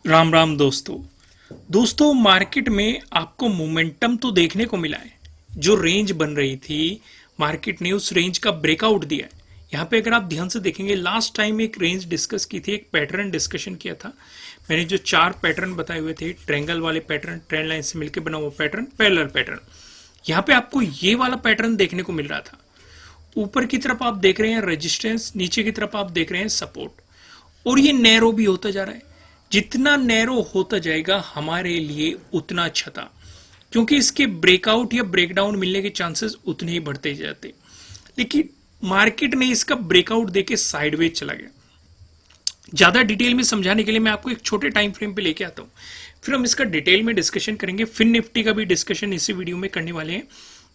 राम राम दोस्तों मार्केट में आपको मोमेंटम तो देखने को मिला है। जो रेंज बन रही थी, मार्केट ने उस रेंज का ब्रेकआउट दिया है। यहाँ पे अगर आप ध्यान से देखेंगे, लास्ट टाइम एक रेंज डिस्कस की थी, एक पैटर्न डिस्कशन किया था। मैंने जो चार पैटर्न बताए हुए थे, ट्रायंगल वाले पैटर्न, ट्रेंड लाइन से मिलकर बना हुआ पैटर्न, पैरेलल पैटर्न, यहाँ पे आपको ये वाला पैटर्न देखने को मिल रहा था। ऊपर की तरफ आप देख रहे हैं रेजिस्टेंस, नीचे की तरफ आप देख रहे हैं सपोर्ट, और ये नैरो भी होता जा रहा है। जितना नैरो होता जाएगा हमारे लिए उतना अच्छा था, क्योंकि इसके ब्रेकआउट या ब्रेकडाउन मिलने के चांसेस उतने ही बढ़ते जाते। लेकिन मार्केट ने इसका ब्रेकआउट देके साइडवेज चला गया। ज्यादा डिटेल में समझाने के लिए मैं आपको एक छोटे टाइम फ्रेम पे लेके आता हूं, फिर हम इसका डिटेल में डिस्कशन करेंगे। फिन निफ्टी का भी डिस्कशन इसी वीडियो में करने वाले हैं।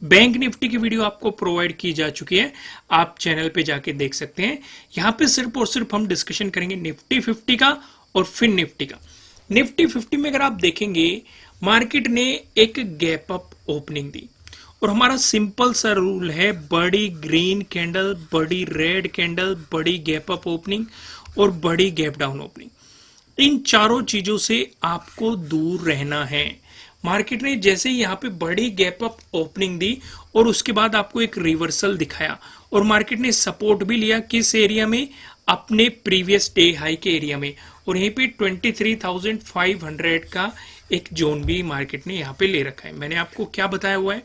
बैंक निफ्टी की वीडियो आपको प्रोवाइड की जा चुकी है, आप चैनल पे जाके देख सकते हैं। यहां पे सिर्फ और सिर्फ हम डिस्कशन करेंगे निफ्टी 50 का और फिन निफ्टी का। निफ्टी 50 में अगर आप देखेंगे, मार्केट ने एक गैप अप ओपनिंग दी, और हमारा सिंपल सा रूल है, बड़ी ग्रीन कैंडल, बड़ी रेड कैंडल, बड़ी गैप अप ओपनिंग और बड़ी गैप डाउन ओपनिंग, इन चारों चीजों से आपको दूर रहना है। मार्केट ने जैसे ही यहाँ पे बड़ी गैप अप ओपनिंग दी और उसके बाद आपको एक रिवर्सल दिखाया, और मार्केट ने सपोर्ट भी लिया किस एरिया में, अपने प्रीवियस डे हाई के एरिया में, और यहीं पे 23,500 का एक जोन भी मार्केट ने यहाँ पे ले रखा है। मैंने आपको क्या बताया हुआ है,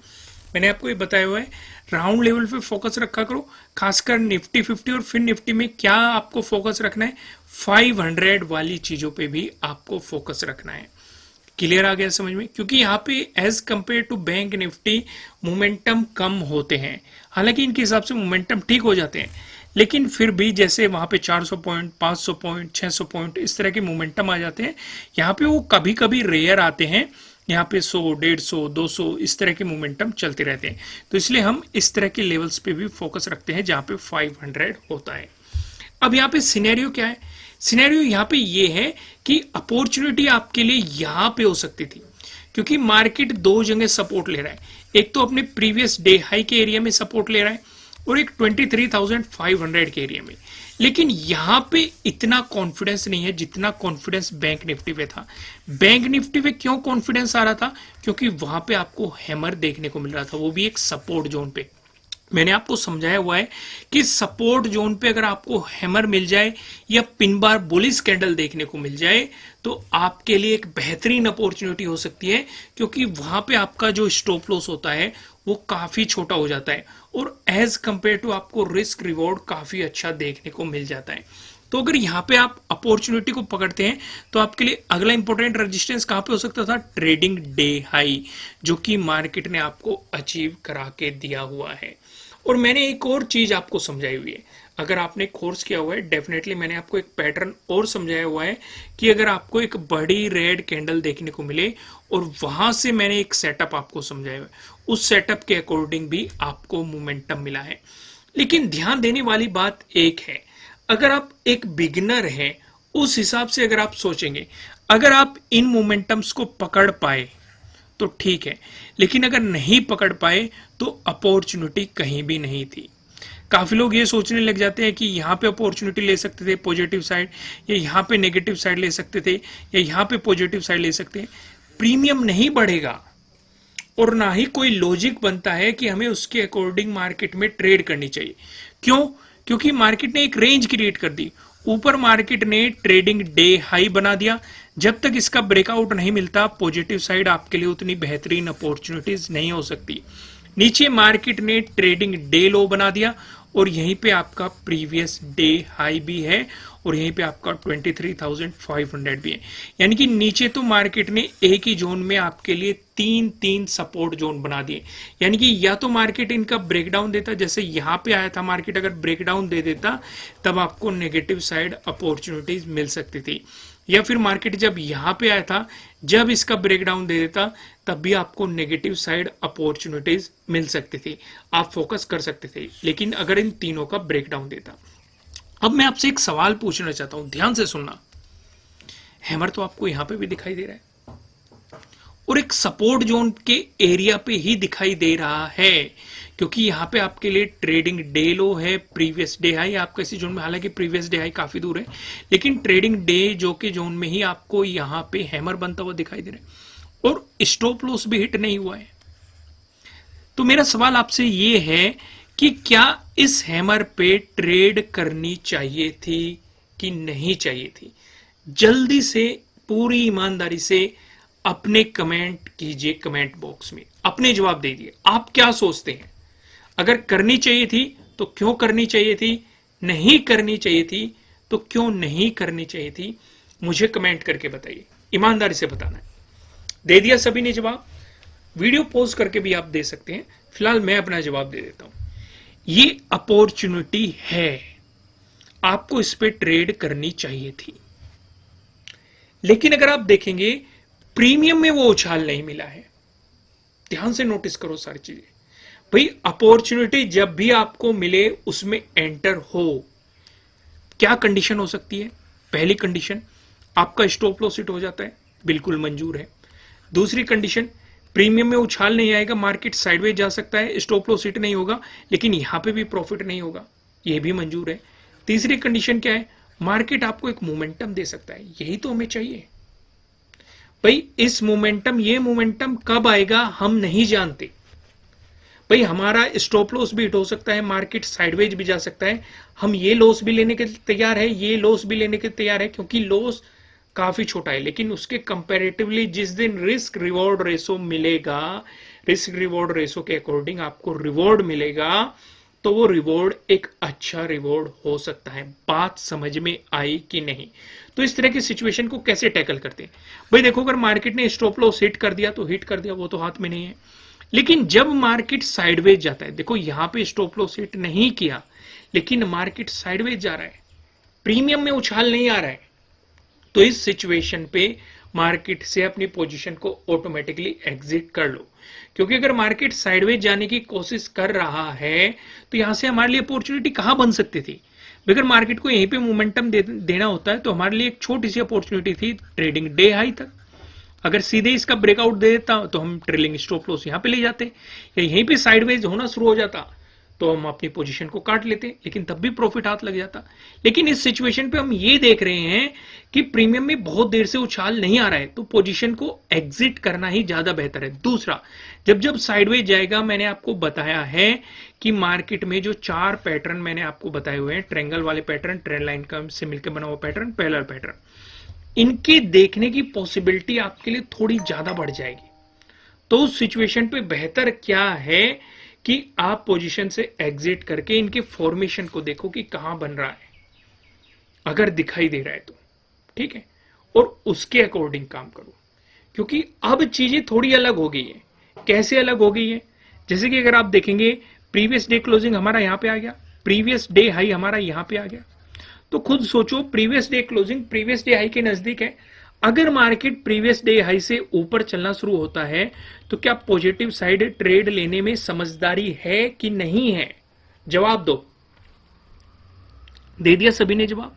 मैंने आपको ये बताया हुआ है, राउंड लेवल पे फोकस रखा करो। खासकर निफ्टी 50 और फिन निफ्टी में क्या आपको फोकस रखना है, 500 वाली चीजों पे भी आपको फोकस रखना है। क्लियर आ गया समझ में? क्योंकि यहाँ पे as compare to bank Nifty momentum कम होते हैं। हालांकि इनके हिसाब से मोमेंटम ठीक हो जाते हैं, लेकिन फिर भी जैसे वहां पे 400 पॉइंट, 500 पॉइंट, 600 पॉइंट इस तरह के मोमेंटम आ जाते हैं, यहाँ पे वो कभी कभी रेयर आते हैं। यहाँ पे 100, 150, 200 इस तरह के मोमेंटम चलते रहते हैं। तो इसलिए हम इस तरह के लेवल्स पे भी फोकस रखते हैं जहां पे 500 होता है। अब यहाँ पे सिनेरियो क्या है, सिनेरियो यहाँ पे ये है कि अपॉर्चुनिटी आपके लिए यहाँ पे हो सकती थी, क्योंकि मार्केट दो जगह सपोर्ट ले रहा है। एक तो अपने प्रीवियस डे हाई के एरिया में सपोर्ट ले रहा है, और एक 23,500 के एरिया में। लेकिन यहां पे इतना कॉन्फिडेंस नहीं है जितना कॉन्फिडेंस बैंक निफ्टी पे था। बैंक निफ्टी पे क्यों कॉन्फिडेंस आ रहा था, क्योंकि वहां पे आपको हैमर देखने को मिल रहा था, वो भी एक सपोर्ट जोन पे। मैंने आपको समझाया हुआ है कि सपोर्ट जोन पे अगर आपको हैमर मिल जाए या पिन बार बुलिश कैंडल देखने को मिल जाए, तो आपके लिए एक बेहतरीन अपॉर्चुनिटी हो सकती है, क्योंकि वहां पे आपका जो स्टॉप लॉस होता है वो काफी छोटा हो जाता है, और एज कंपेयर टू आपको रिस्क रिवॉर्ड काफी अच्छा देखने को मिल जाता है। तो अगर यहाँ पे आप अपॉर्चुनिटी को पकड़ते हैं, तो आपके लिए अगला इंपॉर्टेंट रेजिस्टेंस कहां पे हो सकता था, ट्रेडिंग डे हाई, जो कि मार्केट ने आपको अचीव करा के दिया हुआ है। और मैंने एक और चीज आपको समझाई हुई है, अगर आपने कोर्स किया हुआ है, डेफिनेटली मैंने आपको एक पैटर्न और समझाया हुआ है कि अगर आपको एक बड़ी रेड कैंडल देखने को मिले, और वहां से मैंने एक सेटअप आपको समझाया हुआ है, उस सेटअप के अकॉर्डिंग भी आपको मोमेंटम मिला है। लेकिन ध्यान देने वाली बात एक है, अगर आप एक बिगिनर हैं, उस हिसाब से अगर आप सोचेंगे, अगर आप इन मोमेंटम्स को पकड़ पाए तो ठीक है, लेकिन अगर नहीं पकड़ पाए तो अपॉर्चुनिटी कहीं भी नहीं थी। काफी लोग ये सोचने लग जाते हैं कि यहाँ पे अपॉर्चुनिटी ले सकते थे पॉजिटिव साइड, या यहाँ पे नेगेटिव साइड ले सकते थे, या यहाँ पे पॉजिटिव साइड ले सकते हैं। प्रीमियम नहीं बढ़ेगा, और ना ही कोई लॉजिक बनता है कि हमें उसके अकॉर्डिंग मार्केट में ट्रेड करनी चाहिए। क्यों? क्योंकि मार्केट ने एक रेंज क्रिएट कर दी। ऊपर मार्केट ने ट्रेडिंग डे हाई बना दिया, जब तक इसका ब्रेकआउट नहीं मिलता, पॉजिटिव साइड आपके लिए उतनी बेहतरीन अपॉर्चुनिटीज नहीं हो सकती। नीचे मार्केट ने ट्रेडिंग डे लो बना दिया, और यहीं पे आपका प्रीवियस डे हाई भी है, और यहीं पे आपका 23,500 भी है। यानी कि नीचे तो मार्केट ने एक ही जोन में आपके लिए तीन तीन सपोर्ट जोन बना दिए। यानी कि या तो मार्केट इनका ब्रेकडाउन देता, जैसे यहां पे आया था मार्केट, अगर ब्रेकडाउन दे देता तब आपको नेगेटिव साइड अपॉर्चुनिटीज मिल सकती थी, या फिर मार्केट जब यहां पे आया था, जब इसका ब्रेकडाउन दे देता तब भी आपको नेगेटिव साइड अपॉर्चुनिटीज मिल सकती थी, आप फोकस कर सकते थे। लेकिन अगर इन तीनों का ब्रेकडाउन देता, अब मैं आपसे एक सवाल पूछना चाहता हूं, ध्यान से सुनना। हैमर तो आपको यहां पे भी दिखाई दे रहा है, और एक सपोर्ट जोन के एरिया पे ही दिखाई दे रहा है, क्योंकि यहाँ पे आपके लिए ट्रेडिंग डे लो है, प्रीवियस डे हाई आपका इसी जोन में, हालांकि प्रीवियस डे हाई काफी दूर है, लेकिन ट्रेडिंग डे जो के जोन में ही आपको यहाँ पे हैमर बनता हुआ दिखाई दे रहा है और स्टॉप लॉस भी हिट नहीं हुआ है। तो मेरा सवाल आपसे ये है कि क्या इस हैमर पे ट्रेड करनी चाहिए थी कि नहीं चाहिए थी? जल्दी से पूरी ईमानदारी से अपने कमेंट कीजिए, कमेंट बॉक्स में अपने जवाब दे दिए। आप क्या सोचते हैं? अगर करनी चाहिए थी तो क्यों करनी चाहिए थी, नहीं करनी चाहिए थी तो क्यों नहीं करनी चाहिए थी, मुझे कमेंट करके बताइए, ईमानदारी से बताना है। दे दिया सभी ने जवाब? वीडियो पॉज करके भी आप दे सकते हैं, फिलहाल मैं अपना जवाब दे देता हूं। ये अपॉर्चुनिटी है, आपको इस पे ट्रेड करनी चाहिए थी, लेकिन अगर आप देखेंगे प्रीमियम में वो उछाल नहीं मिला है। ध्यान से नोटिस करो सारी चीजें भाई। अपॉर्चुनिटी जब भी आपको मिले उसमें एंटर हो। क्या कंडीशन हो सकती है? पहली कंडीशन, आपका स्टॉप लॉस हिट हो जाता है, बिल्कुल मंजूर है। दूसरी कंडीशन, प्रीमियम में उछाल नहीं आएगा, मार्केट साइडवेज जा सकता है, स्टॉप लॉस हिट नहीं होगा, लेकिन यहां पे भी प्रॉफिट नहीं होगा, यह भी मंजूर है। तीसरी कंडीशन क्या है? मार्केट आपको एक मोमेंटम दे सकता है, यही तो हमें चाहिए भाई। इस मोमेंटम, ये मोमेंटम कब आएगा हम नहीं जानते भाई। हमारा स्टॉप लॉस भी हिट हो सकता है, मार्केट साइडवेज भी जा सकता है, हम ये लॉस भी लेने के तैयार है, ये लॉस भी लेने के तैयार है, क्योंकि लॉस काफी छोटा है, लेकिन उसके कंपैरेटिवली जिस दिन रिस्क रिवॉर्ड रेशो मिलेगा, रिस्क रिवॉर्ड रेशो के अकॉर्डिंग आपको रिवॉर्ड मिलेगा, तो वो रिवॉर्ड एक अच्छा रिवॉर्ड हो सकता है। बात समझ में आई कि नहीं? तो इस तरह की सिचुएशन को कैसे टैकल करते हैं भाई? देखो, अगर मार्केट ने स्टॉप लॉस हिट कर दिया तो हिट कर दिया, वो तो हाथ में नहीं है, लेकिन जब मार्केट साइडवेज जाता है, देखो यहां पे स्टॉप लॉस हिट नहीं किया, लेकिन मार्केट साइडवेज जा रहा है, प्रीमियम में उछाल नहीं आ रहा है, तो इस सिचुएशन पे मार्केट से अपनी पोजीशन को ऑटोमेटिकली एग्जिट कर लो, क्योंकि अगर मार्केट साइडवेज जाने की कोशिश कर रहा है तो यहां से हमारे लिए अपॉर्चुनिटी कहां बन सकती थी? अगर मार्केट को यहीं पे मोमेंटम देना होता है तो हमारे लिए एक छोटी सी अपॉर्चुनिटी थी ट्रेडिंग डे हाई तक। अगर सीधे इसका ब्रेकआउट दे देता तो हम ट्रेलिंग स्टॉप लॉस यहां पे ले जाते, या यहीं पे साइडवेज होना शुरू हो जाता तो हम अपनी पोजीशन को काट लेते, लेकिन तब भी प्रॉफिट हाथ लग जाता। लेकिन इस सिचुएशन पे हम ये देख रहे हैं कि प्रीमियम में बहुत देर से उछाल नहीं आ रहा है, तो पोजीशन को एग्जिट करना ही ज्यादा बेहतर है। दूसरा, जब जब साइडवेज जाएगा, मैंने आपको बताया है कि मार्केट में जो 4 पैटर्न मैंने आपको बताए हुए हैं, ट्रायंगल वाले पैटर्न, ट्रेंड लाइन का से मिलकर बना हुआ पैटर्न, पैरेलल पैटर्न, इनके देखने की पॉसिबिलिटी आपके लिए थोड़ी ज्यादा बढ़ जाएगी। तो उस सिचुएशन पे बेहतर क्या है कि आप पोजीशन से एग्जिट करके इनके फॉर्मेशन को देखो कि कहां बन रहा है, अगर दिखाई दे रहा है तो ठीक है, और उसके अकॉर्डिंग काम करो, क्योंकि अब चीजें थोड़ी अलग हो गई है। कैसे अलग हो गई है? जैसे कि अगर आप देखेंगे, प्रीवियस डे क्लोजिंग हमारा यहां पे आ गया, प्रीवियस डे हाई हमारा यहां पे आ गया, तो खुद सोचो, previous day closing previous day high के नजदीक है। अगर मार्केट प्रीवियस डे हाई से ऊपर चलना शुरू होता है तो क्या पॉजिटिव साइड ट्रेड लेने में समझदारी है कि नहीं है? जवाब दो। दे दिया सभी ने जवाब।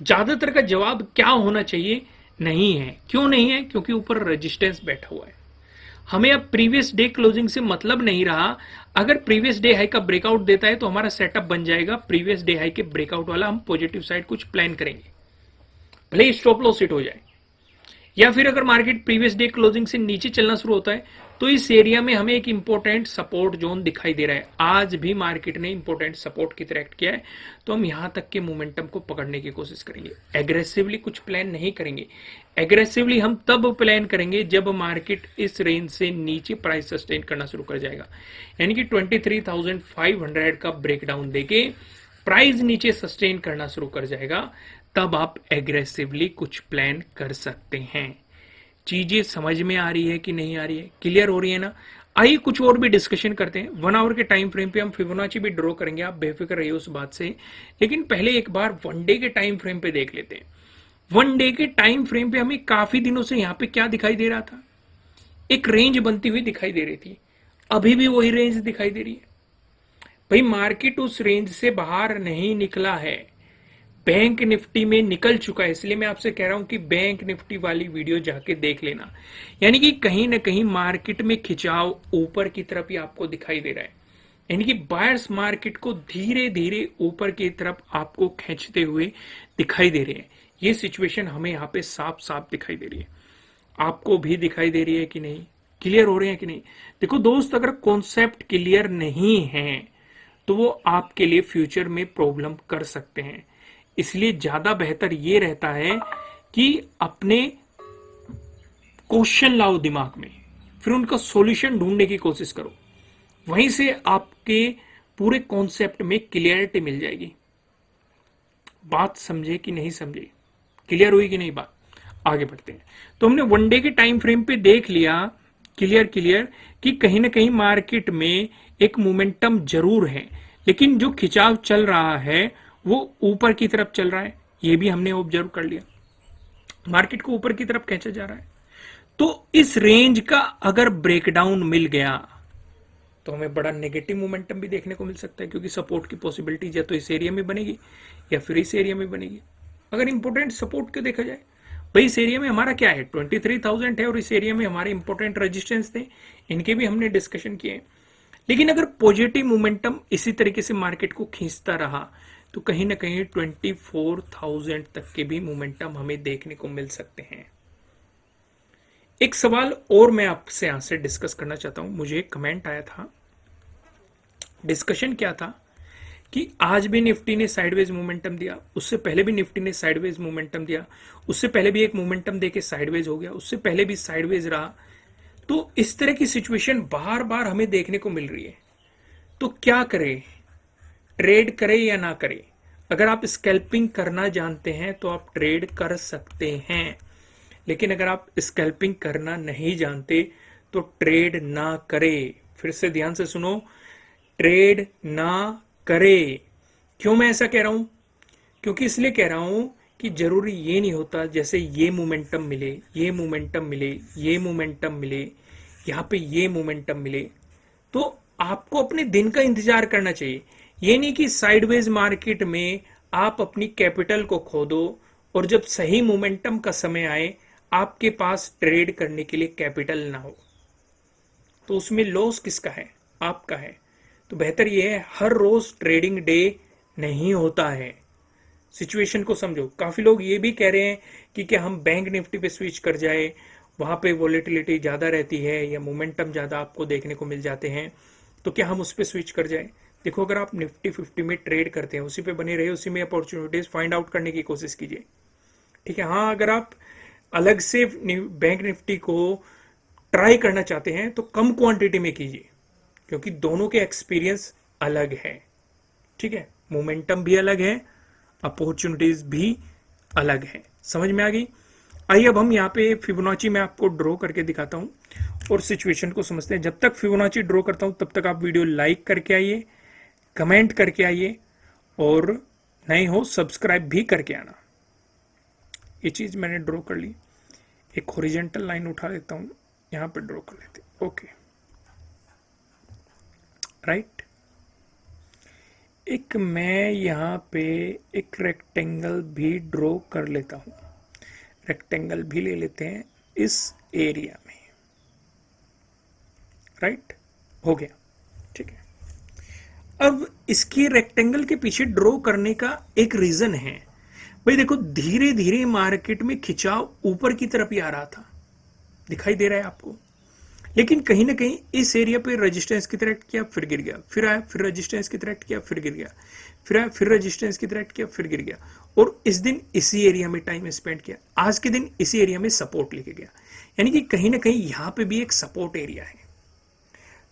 ज्यादातर का जवाब क्या होना चाहिए? नहीं है। क्यों नहीं है? क्योंकि ऊपर रेजिस्टेंस बैठा हुआ है। हमें अब प्रीवियस डे क्लोजिंग से मतलब नहीं रहा। अगर प्रीवियस डे हाई का ब्रेकआउट देता है तो हमारा सेटअप बन जाएगा प्रीवियस डे हाई के ब्रेकआउट वाला, हम पॉजिटिव साइड कुछ प्लान करेंगे, भले स्टॉप लॉस हिट हो जाए। या फिर अगर मार्केट प्रीवियस डे क्लोजिंग से नीचे चलना शुरू होता है तो इस एरिया में हमें एक इंपॉर्टेंट सपोर्ट जोन दिखाई दे रहा है। आज भी मार्केट ने इंपॉर्टेंट सपोर्ट की तरह एक्ट किया है, तो हम यहां तक के मोमेंटम को पकड़ने की कोशिश करेंगे। एग्रेसिवली कुछ प्लान नहीं करेंगे। एग्रेसिवली हम तब प्लान करेंगे जब मार्केट इस रेंज से नीचे प्राइस सस्टेन करना शुरू कर जाएगा, यानी कि 23,500 का ब्रेकडाउन देके प्राइस नीचे सस्टेन करना शुरू कर जाएगा, तब आप एग्रेसिवली कुछ प्लान कर सकते हैं। चीजें समझ में आ रही है कि नहीं आ रही है? क्लियर हो रही है ना? आइए कुछ और भी डिस्कशन करते हैं। 1 आवर के टाइम फ्रेम पे हम फिबोनाची भी ड्रॉ करेंगे, आप बेफिक्र रहिए उस बात से, लेकिन पहले एक बार 1 डे के टाइम फ्रेम पे देख लेते हैं। 1 डे के टाइम फ्रेम पे हमें काफी दिनों से यहां पे क्या दिखाई दे रहा था? एक रेंज बनती हुई दिखाई दे रही थी। अभी भी वही रेंज दिखाई दे रही है भाई। मार्केट उस रेंज से बाहर नहीं निकला है। बैंक निफ्टी में निकल चुका है, इसलिए मैं आपसे कह रहा हूं कि बैंक निफ्टी वाली वीडियो जाके देख लेना। यानी कि कहीं ना कहीं मार्केट में खिंचाव ऊपर की तरफ ही आपको दिखाई दे रहा है, यानी कि बायर्स मार्केट को धीरे धीरे ऊपर की तरफ आपको खींचते हुए दिखाई दे रहे हैं। ये सिचुएशन हमें यहाँ पे साफ साफ दिखाई दे रही है। आपको भी दिखाई दे रही है कि नहीं, क्लियर हो रहे हैं कि नहीं? देखो दोस्त, अगर कॉन्सेप्ट क्लियर नहीं है तो वो आपके लिए फ्यूचर में प्रॉब्लम कर सकते हैं। इसलिए ज्यादा बेहतर ये रहता है कि अपने क्वेश्चन लाओ दिमाग में, फिर उनका सॉल्यूशन ढूंढने की कोशिश करो, वहीं से आपके पूरे कॉन्सेप्ट में क्लियरिटी मिल जाएगी। बात समझे कि नहीं समझे, क्लियर हुई कि नहीं बात? आगे बढ़ते हैं। तो हमने वनडे के टाइम फ्रेम पे देख लिया क्लियर कि कहीं ना कहीं मार्केट में एक मोमेंटम जरूर है, लेकिन जो खिंचाव चल रहा है वो ऊपर की तरफ चल रहा है, ये भी हमने ऑब्जर्व कर लिया। मार्केट को ऊपर की तरफ खींचा जा रहा है। तो इस रेंज का अगर ब्रेकडाउन मिल गया तो हमें बड़ा नेगेटिव मोमेंटम भी देखने को मिल सकता है, क्योंकि सपोर्ट की पॉसिबिलिटी या तो इस एरिया में बनेगी या फिर इस एरिया में बनेगी। अगर इंपॉर्टेंट सपोर्ट के देखा जाए, भाई इस एरिया में हमारा क्या है, 23,000 है, और इस एरिया में हमारे इंपॉर्टेंट रेजिस्टेंस थे, इनके भी हमने डिस्कशन किए। लेकिन अगर पॉजिटिव मोमेंटम इसी तरीके से मार्केट को खींचता रहा तो कहीं ना कहीं 24,000 तक के भी मोमेंटम हमें देखने को मिल सकते हैं। एक सवाल और मैं आपसे यहां से डिस्कस करना चाहता हूं। मुझे एक कमेंट आया था, डिस्कशन क्या था कि आज भी निफ्टी ने साइडवेज मोमेंटम दिया, उससे पहले भी निफ्टी ने साइडवेज मोमेंटम दिया, उससे पहले भी एक मोमेंटम देके साइडवेज हो गया, उससे पहले भी साइडवेज रहा। तो इस तरह की सिचुएशन बार बार हमें देखने को मिल रही है। तो क्या करें, ट्रेड करें या ना करें? अगर आप स्कैल्पिंग करना जानते हैं तो आप ट्रेड कर सकते हैं, लेकिन अगर आप स्कैल्पिंग करना नहीं जानते तो ट्रेड ना करें। फिर से ध्यान से सुनो, ट्रेड ना करें। क्यों मैं ऐसा कह रहा हूं? क्योंकि इसलिए कह रहा हूं कि जरूरी ये नहीं होता जैसे ये मोमेंटम मिले, ये मोमेंटम मिले, ये मोमेंटम मिले, यहां पे ये मोमेंटम मिले, तो आपको अपने दिन का इंतजार करना चाहिए। ये नहीं कि साइडवेज मार्केट में आप अपनी कैपिटल को खो दो और जब सही मोमेंटम का समय आए आपके पास ट्रेड करने के लिए कैपिटल ना हो, तो उसमें लॉस किसका है? आपका है। तो बेहतर यह है, हर रोज ट्रेडिंग डे नहीं होता है। सिचुएशन को समझो। काफी लोग ये भी कह रहे हैं कि क्या हम बैंक निफ्टी पे स्विच कर जाए, वहां पे वॉलेटिलिटी ज्यादा रहती है या मोमेंटम ज्यादा आपको देखने को मिल जाते हैं, तो क्या हम उस पर स्विच कर जाए? देखो, अगर आप निफ्टी 50 में ट्रेड करते हैं, उसी पे बने रहे, उसी में अपॉर्चुनिटीज फाइंड आउट करने की कोशिश कीजिए। ठीक है, हाँ, अगर आप अलग से बैंक निफ्टी को ट्राई करना चाहते हैं तो कम क्वांटिटी में कीजिए, क्योंकि दोनों के एक्सपीरियंस अलग है। ठीक है, मोमेंटम भी अलग है, अपॉर्चुनिटीज भी अलग है। समझ में आ गई? आइए अब हम यहाँ पे फिबोनाची में आपको ड्रॉ करके दिखाता हूँ और सिचुएशन को समझते हैं। जब तक फिबोनाची ड्रॉ करता हूँ तब तक आप वीडियो लाइक करके आइए, कमेंट करके आइए, और नए हो सब्सक्राइब भी करके आना। ये चीज मैंने ड्रॉ कर ली। एक हॉरिजॉन्टल लाइन उठा लेता हूँ, यहाँ पे ड्रॉ कर लेते हैं। Okay, right. एक मैं यहाँ पे एक रेक्टेंगल भी ड्रॉ कर लेता हूँ। रेक्टेंगल भी ले लेते हैं इस एरिया में, राइट। हो गया, ठीक है। अब इसके रेक्टेंगल के पीछे ड्रॉ करने का एक रीजन है। भाई देखो, धीरे धीरे मार्केट में खिंचाव ऊपर की तरफ ही आ रहा था, दिखाई दे रहा है आपको, लेकिन कहीं ना कहीं इस एरिया पे रेजिस्टेंस की तरह किया, फिर गिर गया, फिर आया, फिर रेजिस्टेंस की तरह किया, फिर गिर गया, फिर आया, फिर रेजिस्टेंस की तरह किया, फिर गिर गया, और इस दिन इसी एरिया में टाइम स्पेंड किया। आज के दिन इसी एरिया में सपोर्ट लेके गया, यानी कि कहीं ना कहीं यहां पे भी एक सपोर्ट एरिया है।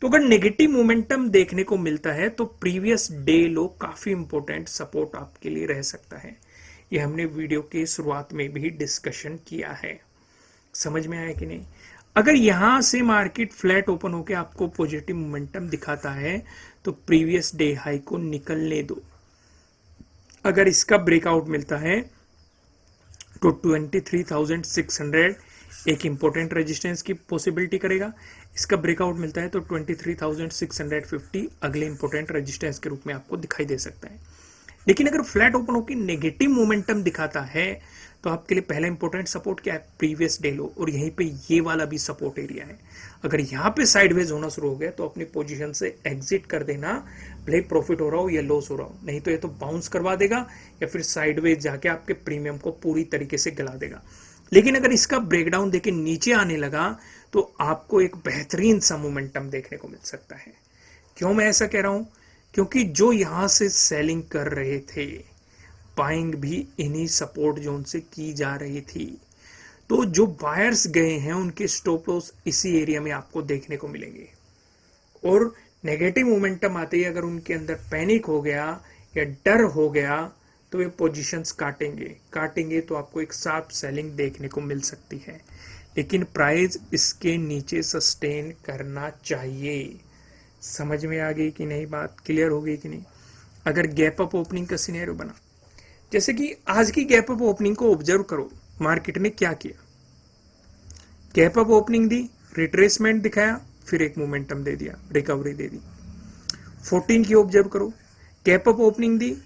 तो अगर नेगेटिव मोमेंटम देखने को मिलता है तो प्रीवियस डे लो काफी इंपॉर्टेंट सपोर्ट आपके लिए रह सकता है। ये हमने वीडियो के शुरुआत में भी डिस्कशन किया है। समझ में आया कि नहीं? अगर यहां से मार्केट फ्लैट ओपन होकर आपको पॉजिटिव मोमेंटम दिखाता है तो प्रीवियस डे हाई को निकलने दो। अगर इसका ब्रेकआउट मिलता है तो 23,600 एक इंपॉर्टेंट रेजिस्टेंस की पॉसिबिलिटी करेगा। इसका ब्रेकआउट मिलता है तो 23,650 अगले इंपॉर्टेंट रेजिस्टेंस के रूप में आपको दिखाई दे सकता है। लेकिन अगर फ्लैट ओपन होकर नेगेटिव मोमेंटम दिखाता है तो आपके लिए पहला इंपॉर्टेंट सपोर्ट क्या है, प्रीवियस डे लो, और यहीं पे ये वाला भी सपोर्ट एरिया है। अगर यहाँ पे साइडवेज होना शुरू हो गया तो अपनी पोजीशन से एग्जिट कर देना, भले प्रॉफिट हो रहा हो या लॉस हो रहा हो, नहीं तो ये तो बाउंस करवा देगा या फिर साइडवेज जाके आपके प्रीमियम को पूरी तरीके से गिला देगा। लेकिन अगर इसका ब्रेकडाउन देके नीचे आने लगा तो आपको एक बेहतरीन सा मोमेंटम देखने को मिल सकता है। क्यों मैं ऐसा कह रहा हूं, क्योंकि जो यहां से सेलिंग कर रहे थे, बाइंग भी इन्हीं सपोर्ट जोन से की जा रही थी, तो जो बायर्स गए हैं उनके स्टॉप लॉस इसी एरिया में आपको देखने को मिलेंगे। और नेगेटिव मोमेंटम आते ही अगर उनके अंदर पैनिक हो गया या डर हो गया तो वे पोजीशंस काटेंगे तो आपको एक साफ सेलिंग देखने को मिल सकती है। लेकिन प्राइस इसके नीचे सस्टेन करना चाहिए। समझ में आ गई कि नहीं, बात क्लियर हो गई कि नहीं। अगर गैप अप ओपनिंग का सिनेरियो बना, जैसे कि आज की गैप अप ओपनिंग को ऑब्जर्व करो, मार्केट ने क्या किया, गैप अप ओपनिंग दी, रिट्रेसमेंट दिखाया, फिर एक मोमेंटम दे दिया, रिकवरी दे दी। 14 की ऑब्जर्व करो, गैप अप ओपनिंग दी,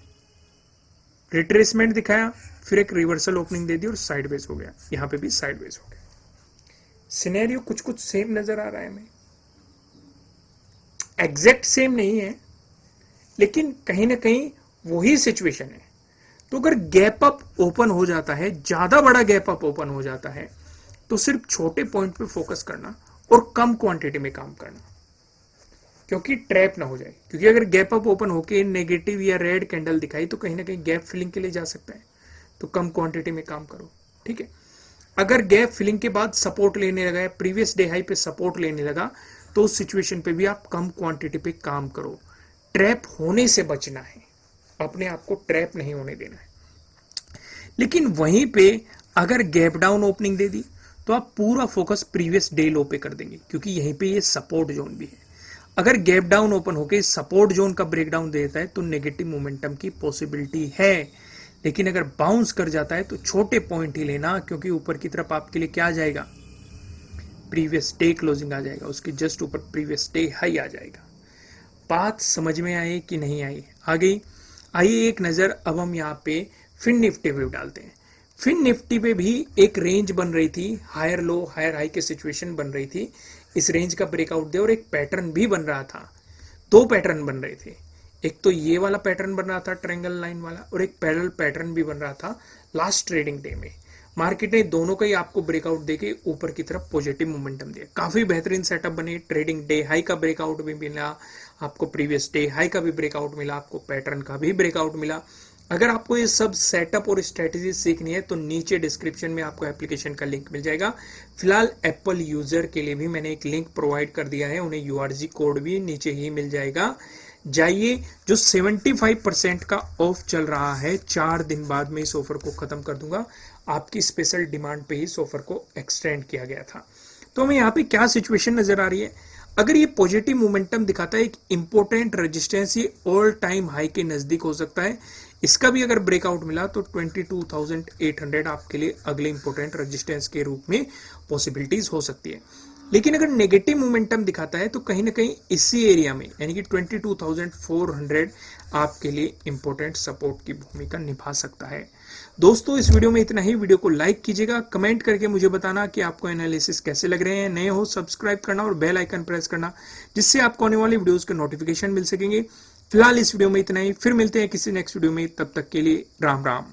रिट्रेसमेंट दिखाया, फिर एक रिवर्सल ओपनिंग दे दी और साइडवेज हो गया। यहां पे भी साइडवेज हो गया। सिनेरियो कुछ कुछ सेम नजर आ रहा है हमें, एग्जैक्ट सेम नहीं है लेकिन कहीं ना कहीं वही सिचुएशन है। तो अगर गैप अप ओपन हो जाता है, ज्यादा बड़ा गैप अप ओपन हो जाता है, तो सिर्फ छोटे पॉइंट पे फोकस करना और कम क्वांटिटी में काम करना, क्योंकि ट्रैप ना हो जाए। क्योंकि अगर गैप अप ओपन होके नेगेटिव या रेड कैंडल दिखाई तो कहीं ना कहीं गैप फिलिंग के लिए जा सकता है, तो कम क्वांटिटी में काम करो, ठीक है। अगर गैप फिलिंग के बाद सपोर्ट लेने लगा है, प्रीवियस डे हाई पे सपोर्ट लेने लगा, तो उस सिचुएशन पे भी आप कम क्वांटिटी पे काम करो। ट्रैप होने से बचना है, अपने आप को ट्रैप नहीं होने देना है। लेकिन वहीं पे अगर गैप डाउन ओपनिंग दे दी तो आप पूरा फोकस प्रीवियस डे लो पे कर देंगे, क्योंकि यहीं पे ये सपोर्ट जोन भी है। अगर गैप डाउन ओपन होके सपोर्ट जोन का ब्रेकडाउन देता है तो नेगेटिव मोमेंटम की पॉसिबिलिटी है। लेकिन अगर बाउंस कर जाता है तो छोटे पॉइंट ही लेना, क्योंकि ऊपर की तरफ आपके लिए क्या आ जाएगा, प्रीवियस डे क्लोजिंग आ जाएगा, उसके जस्ट ऊपर प्रीवियस डे हाई आ जाएगा। बात समझ में आई कि नहीं आई, आ गई। आइए एक नजर अब हम यहाँ पे फिन निफ्टी पे डालते हैं। फिन निफ्टी पे भी एक रेंज बन रही थी, हायर लो हायर हाई की सिचुएशन बन रही थी। इस रेंज का ब्रेकआउट दे और एक पैटर्न भी बन रहा था, दो पैटर्न बन रहे थे। एक तो ये वाला पैटर्न बन रहा था ट्रायंगल लाइन वाला, और एक पैरेलल पैटर्न भी बन रहा था लास्ट ट्रेडिंग डे में। मार्केट ने दोनों का ही आपको ब्रेकआउट देके ऊपर की तरफ पॉजिटिव मोमेंटम दिया। काफी बेहतरीन सेटअप बने, ट्रेडिंग डे हाई का ब्रेकआउट भी मिला आपको, प्रीवियस डे हाई का भी ब्रेकआउट मिला आपको, पैटर्न का भी ब्रेकआउट मिला। अगर आपको ये सब सेटअप और स्ट्रेटेजी सीखनी है तो नीचे डिस्क्रिप्शन में आपको एप्लीकेशन का लिंक मिल जाएगा। फिलहाल एप्पल यूजर के लिए भी मैंने एक लिंक प्रोवाइड कर दिया है, उन्हें यूआरजी कोड भी नीचे ही मिल जाएगा। जाइए, जो 75% का ऑफ चल रहा है, 4 दिन बाद में इस ऑफर को खत्म कर दूंगा। आपकी स्पेशल डिमांड पे ही इस ऑफर को एक्सटेंड किया गया था। तो हमें यहाँ पे क्या सिचुएशन नजर आ रही है, अगर ये पॉजिटिव मोमेंटम दिखाता है, एक इंपॉर्टेंट रेजिस्टेंस ये ऑल टाइम हाई के नजदीक हो सकता है। इसका भी अगर ब्रेकआउट मिला तो 22,800 आपके लिए अगले इंपॉर्टेंट रेजिस्टेंस के रूप में पॉसिबिलिटीज हो सकती है। लेकिन अगर नेगेटिव मोमेंटम दिखाता है तो कहीं ना कहीं इसी एरिया में, यानी कि 22,400 आपके लिए इंपॉर्टेंट सपोर्ट की भूमिका निभा सकता है। दोस्तों, इस वीडियो में इतना ही। वीडियो को लाइक कीजिएगा, कमेंट करके मुझे बताना कि आपको एनालिसिस कैसे लग रहे हैं। नए हो सब्सक्राइब करना और बेल आइकन प्रेस करना, जिससे आपको आने वाली वीडियोस के नोटिफिकेशन मिल सकेंगे। फिलहाल इस वीडियो में इतना ही, फिर मिलते हैं किसी नेक्स्ट वीडियो में, तब तक के लिए राम राम।